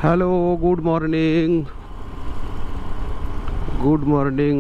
Hello, good morning,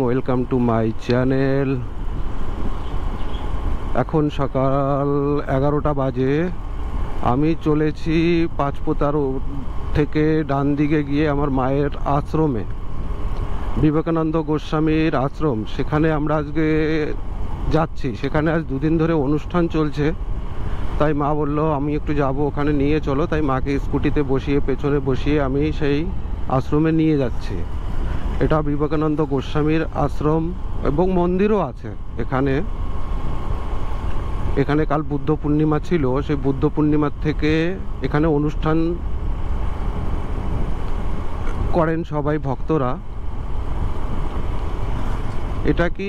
welcome to my channel. এখন সকাল 11টা বাজে। আমি চলেছি পাঁচপোতার থেকে ডান দিকে গিয়ে আমার মায়ের আশ্রমে, বিবেকানন্দ গোস্বামীর আশ্রম, সেখানে আমরা আজকে যাচ্ছি। সেখানে আজ দুদিন ধরে অনুষ্ঠান চলছে, তাই মা বললো আমি একটু যাব, ওখানে নিয়ে চলো। তাই মাকে স্কুটিতে বসিয়ে, পেছনে বসিয়ে আমি সেই আশ্রমে নিয়ে যাচ্ছি। এটা বিবেকানন্দ গোস্বামীর আশ্রম এবং মন্দিরও আছে এখানে। কাল বুদ্ধ পূর্ণিমা ছিল, সেই বুদ্ধ পূর্ণিমার থেকে এখানে অনুষ্ঠান করেন সবাই ভক্তরা।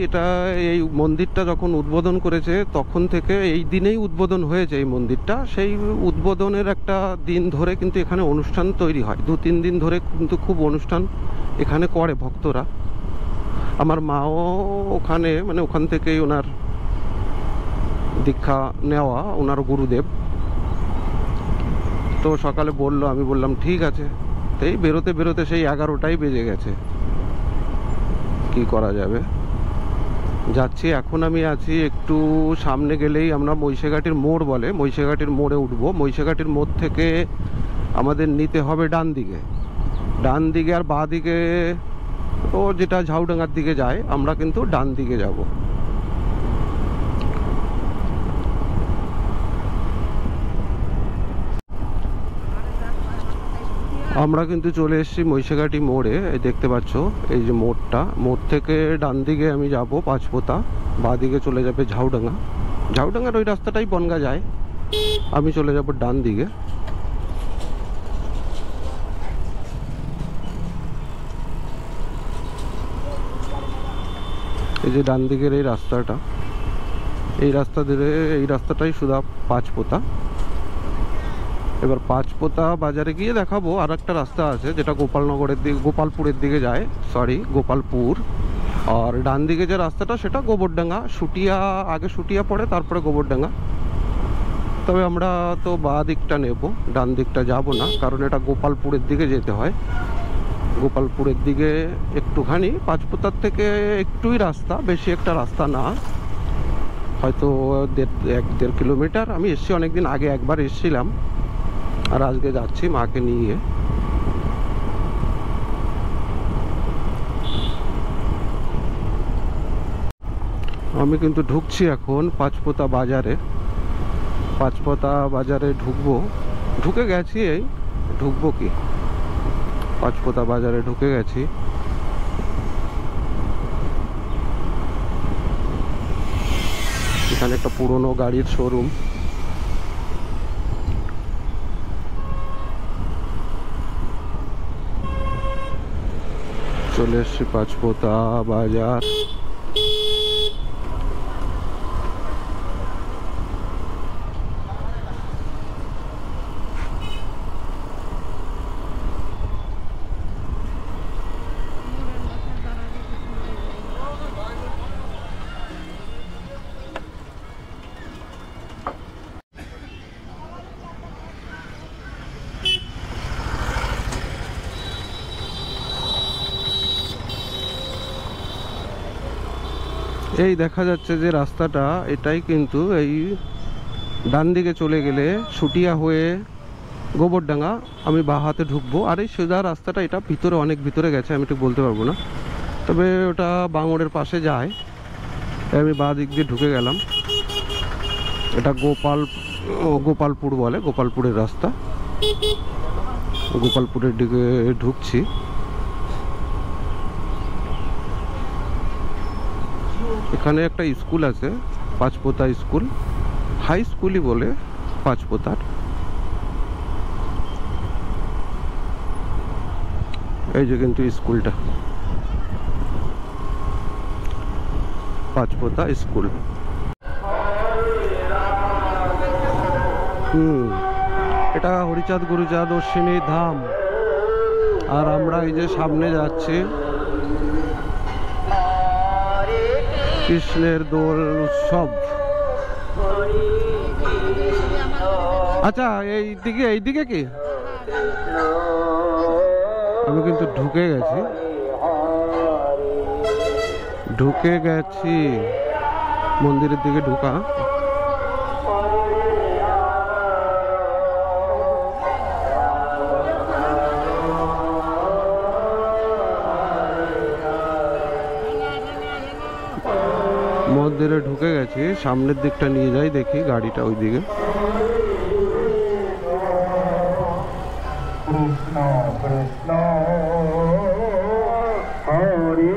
এটা এই মন্দিরটা যখন উদ্বোধন করেছে তখন থেকে, এই দিনেই উদ্বোধন হয়েছে এই মন্দিরটা। সেই উদ্বোধনের একটা দিন ধরে কিন্তু এখানে অনুষ্ঠান তৈরি হয়, 2-3 দিন ধরে কিন্তু খুব অনুষ্ঠান এখানে করে ভক্তরা। আমার মাও ওখানে, মানে ওখান থেকেই ওনার দীক্ষা নেওয়া, ওনার গুরুদেব। তো সকালে বললো, আমি বললাম ঠিক আছে। এই বেরোতে বেরোতে সেই 11টাই বেজে গেছে, কি করা যাবে। যাচ্ছি। এখন আমি আছি একটু সামনে গেলেই আমরা মহিষাঘাটির মোড় বলে, মহিষাঘাটির মোড়ে উঠবো। মহিষাঘাটির মোড় থেকে আমাদের নিতে হবে ডান দিকে আর বাঁ দিকে ও যেটা ঝাউডাঙ্গার দিকে যায়, আমরা কিন্তু ডান দিকে যাব। আমরা কিন্তু চলে এসেছি মহিষাঘাটি মোড়ে। দেখতে পাচ্ছ এই যে মোড়টা, মোড় থেকে ডান দিকে আমি যাব পাঁচপোতা, বাঁ দিকে চলে যাবে ঝাউডাঙ্গার ওই রাস্তাটাই বনগা যায়। আমি চলে যাব ডান দিকে। এই যে ডান দিকের এই রাস্তাটা, এই রাস্তাটাই শুধু পাঁচপোতা। এবার পাঁচপোতা বাজারে গিয়ে দেখাবো আর একটা রাস্তা আছে যেটা গোপালপুরের দিকে যায়, গোপালপুর। আর ডান দিকে যে রাস্তাটা সেটা গোবরডাঙ্গা, আগে সুটিয়া পড়ে, তারপরে গোবরডাঙ্গা। তবে আমরা তো বাঁ দিকটা নেব, ডান দিকটা যাব না, কারণ এটা গোপালপুরের দিকে যেতে হয়। গোপালপুরের দিকে একটুখানি, পাঁচপোতার থেকে একটুই রাস্তা, বেশি একটা রাস্তা না, হয়তো 1-1.5 কিলোমিটার। আমি এসেছি অনেকদিন আগে, একবার এসেছিলাম, আর আজকে যাচ্ছি মাকে নিয়ে। আমি কিন্তু ঢুকছি এখন পাঁচপোতা বাজারে ঢুকে গেছি। ঢুকবো কি, পাঁচপোতা বাজারে ঢুকে গেছি। এখানে একটা পুরনো গাড়ির শোরুম। চলে এসছি পাঁচপোতা বাজার। এই দেখা যাচ্ছে যে রাস্তাটা, এটাই কিন্তু এই ডান দিকে চলে গেলে সুটিয়া হয়ে গোবরডাঙ্গা, আমি বাঁ হাতে ঢুকবো। আর এই সোজা রাস্তাটা, এটা ভিতরে, অনেক ভিতরে গেছে, আমি ঠিক বলতে পারবো না, তবে ওটা বাঙড়ের পাশে যায়। আমি বাঁ দিক দিয়ে ঢুকে গেলাম। এটা গোপালপুর বলে, গোপালপুরের রাস্তা। গোপালপুরের দিকে ঢুকছি। এখানে একটা স্কুল আছে, পাঁচপোতা স্কুল, হাই স্কুলই বলে পাঁচপোতার। এই যে কিন্তু স্কুলটা, পাঁচপোতা স্কুল। এটা হরিচাঁদ গুরুচাঁদ অশ্বিনী ধাম। আর আমরা এই যে সামনে যাচ্ছি, কৃষ্ণের দোল উৎসব। আচ্ছা, এই দিকে কি আমি কিন্তু ঢুকে গেছি মন্দিরের দিকে ঢুকা। মন্দিরে ঢুকে গেছি, সামনের দিকটা নিয়ে যাই, দেখি গাড়িটা ওই দিকে। কৃষ্ণ কৃষ্ণ হরে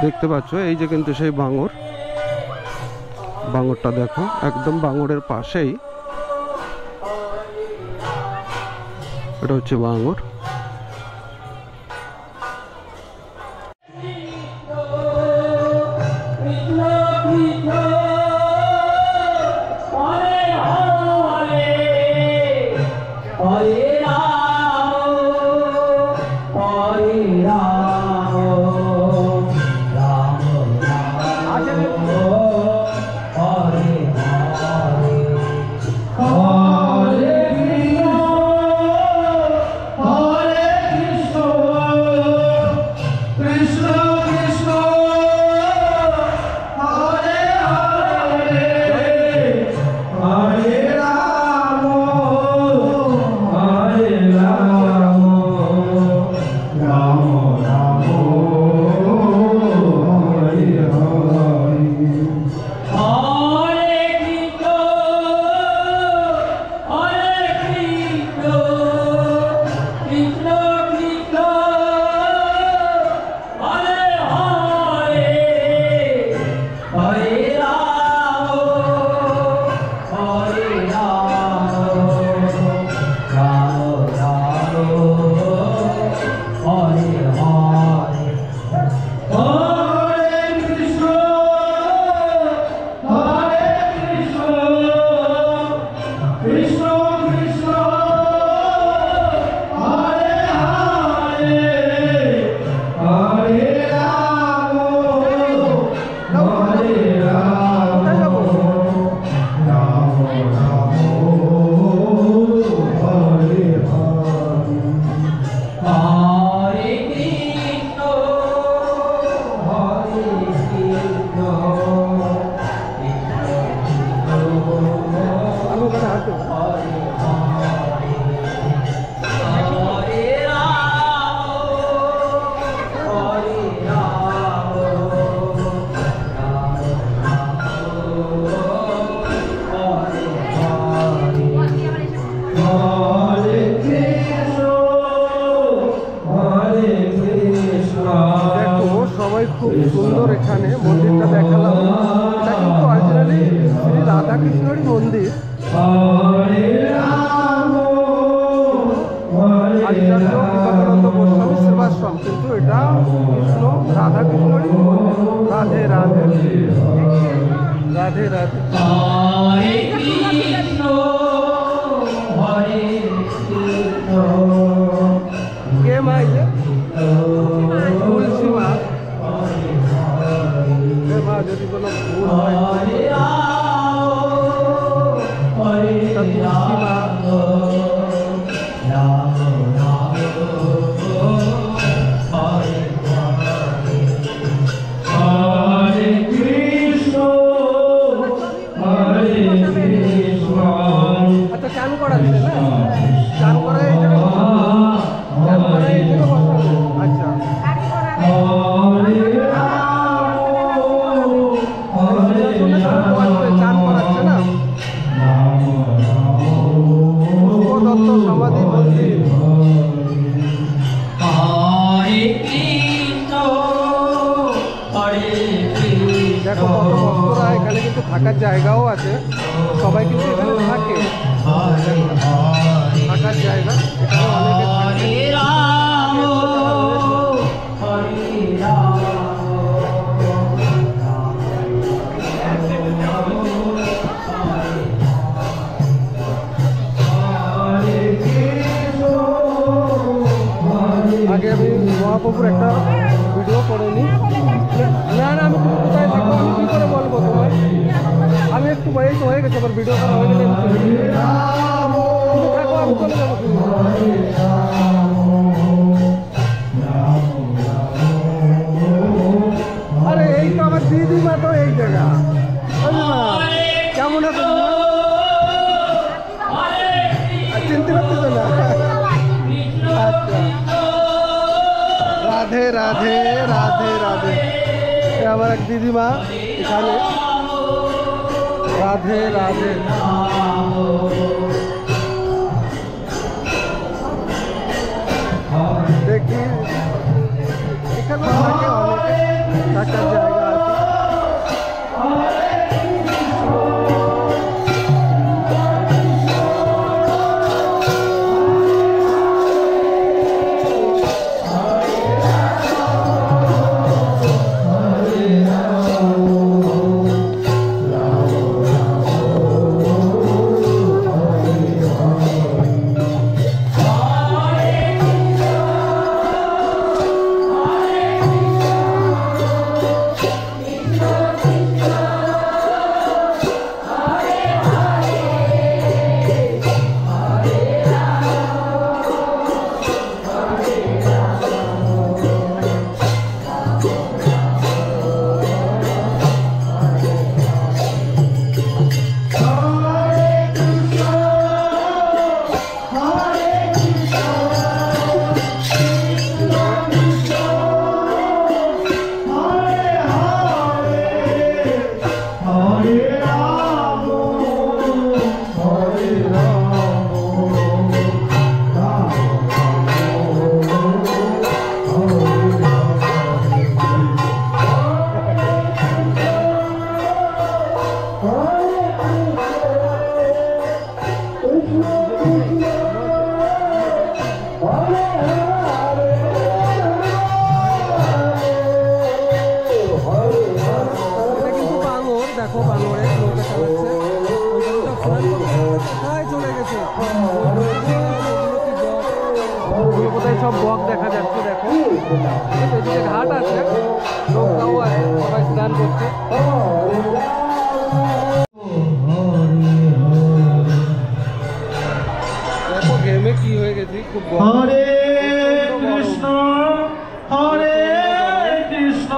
দেখতে পাচ্ছ এই যে কিন্তু সেই বাঙরটা দেখো, একদম বাঙরের পাশেই এটা হচ্ছে বাঙর। খুব সুন্দর এখানে মন্দিরটা দেখালাম। এটা কিন্তু অরিজিনালি শ্রী রাধাকৃষ্ণেরই মন্দির। আচার্য বিবেকানন্দ গোস্বামী সেবাশ্রম, কিন্তু এটা কৃষ্ণ রাধাকৃষ্ণেরই মন্দির। রাধে রাধে রাধে রাধে। কে মাই তুলসী মা, যদি কোনো ভুল হয় তুলসী মা। আচ্ছা চান করাচ্ছে না, চান করা এই জন্য আচ্ছা চান করাচ্ছে না। দত্ত সমাধি মন্দির। দেখো কত ভক্তরা, এখানে কিন্তু থাকার জায়গাও আছে, সবাই কিন্তু এখানে থাকে, থাকার জায়গা এখানে অনেকে থাকে। দুর্গাপুর একটা ভিডিও করে নিই। না না, আমি তুমি কোথায় থাকো আমি কী করে বলবো তোমার? আমি একটু এই তো হয়ে গেছে, আবার ভিডিও করা হয়ে গেলে তুমি থাকো, আমি চলে যাবো। আরে এই তো আমার দিদিমা, তো এই জায়গা। কেমন আছে চিনতে পারতেছো না? আচ্ছা, রাধে রাধে রাধে রাধে। আমার এক দিদিমা এখানে, রাধে রাধে। দেখি এখানে থাকে অনেকে, থাকার জায়গা আছে। সব বক দেখা যাচ্ছে, দেখো এদিকে ঘাট আছে, নৌকাও আছে, সবাই স্নান করছে। দেখো গেমে কি হয়ে গেছি, খুব হরে কৃষ্ণ হরে কৃষ্ণ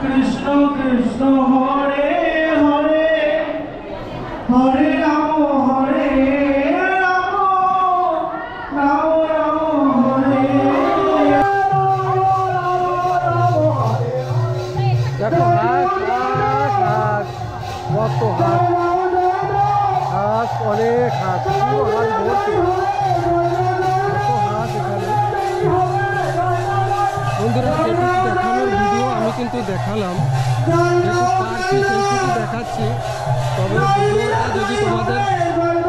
কৃষ্ণ কৃষ্ণ হরে হরে হরে রাম হরে রাম রাম রাম হরে। দেখো হাঁস হাঁস হাঁস, কত হাঁস, হাঁস অনেক হাঁস, পুরো হাঁস ভর্তি, কত হাঁস এখানে। বন্ধুরা যেটুকু দেখানোর ভিডিও আমি কিন্তু দেখালাম, যেটুকু পারছি সেইটুকু দেখাচ্ছি। তবে ভিডিওটা যদি তোমাদের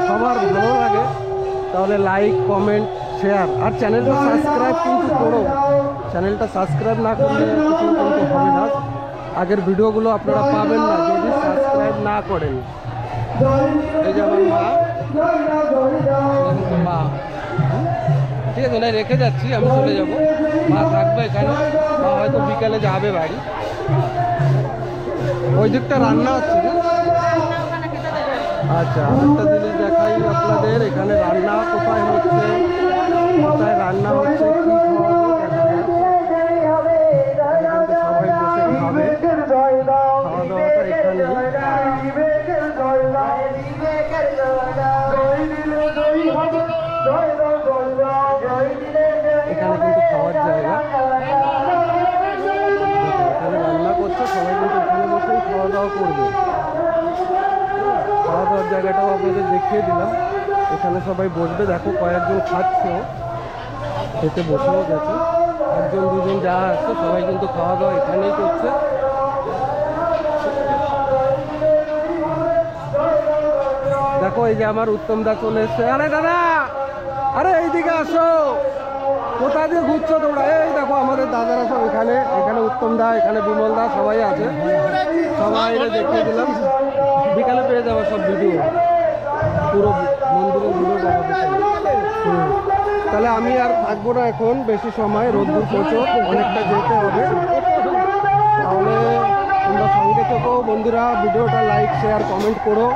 সবার ভালো লাগে তাহলে লাইক কমেন্ট শেয়ার আর চ্যানেলটা সাবস্ক্রাইব কিন্তু করো। চ্যানেলটা সাবস্ক্রাইব না করলে কিছু কিন্তু হবে না, আগের ভিডিওগুলো আপনারা পাবেন না যদি সাবস্ক্রাইব না করেন। এই যে আমার মা, ঠিক আছে, ওনায় রেখে যাচ্ছি, আমি চলে যাব। মা থাকবে এখানে, মা হয়তো বিকালে যাবে বাড়ি। ওই দিকটা রান্না হচ্ছে না? আচ্ছা, একটা জিনিস দেখাই আপনাদের, এখানে রান্না কোথায় হচ্ছে, কোথায় রান্না হচ্ছে, কি সবাই বসে খাবে, খাওয়া দাওয়াটা এখানে। এখানে কিন্তু খাওয়ার জায়গা, এখানে রান্না করছে, সবাই কিন্তু এখানে বসেই খাওয়া দাওয়া করবে। খাওয়া দাওয়ার জায়গাটাও আপনাদের দেখিয়ে দিলাম, এখানে সবাই বসবে। দেখো কয়েকজন খাচ্ছেও, খেতে বসেও গেছে, একজন দুজন যা আসছে সবাই কিন্তু খাওয়া দাওয়া এখানেই করছে। দেখো এই যে আমার উত্তম দা চলে এসছে। আরে দাদা, আরে এইদিকে আসো, কোথা দিয়ে ঘুরছো তোমরা? এই দেখো আমাদের দাদারা সব এখানে, এখানে উত্তম দা, এখানে বিমল দা, সবাই আছে, সবাই দেখিয়ে দিলাম। বিকালে পেয়ে যাবো সব ভিডিও, পুরো মন্দিরের ভিডিও দেখাবো। তাহলে আমি আর থাকবো না এখন বেশি সময়, রোদ্দুর প্রচুর, অনেকটা যেতে হবে। তাহলে তোমরা সঙ্গে থেকো বন্ধুরা, ভিডিওটা লাইক শেয়ার কমেন্ট করো।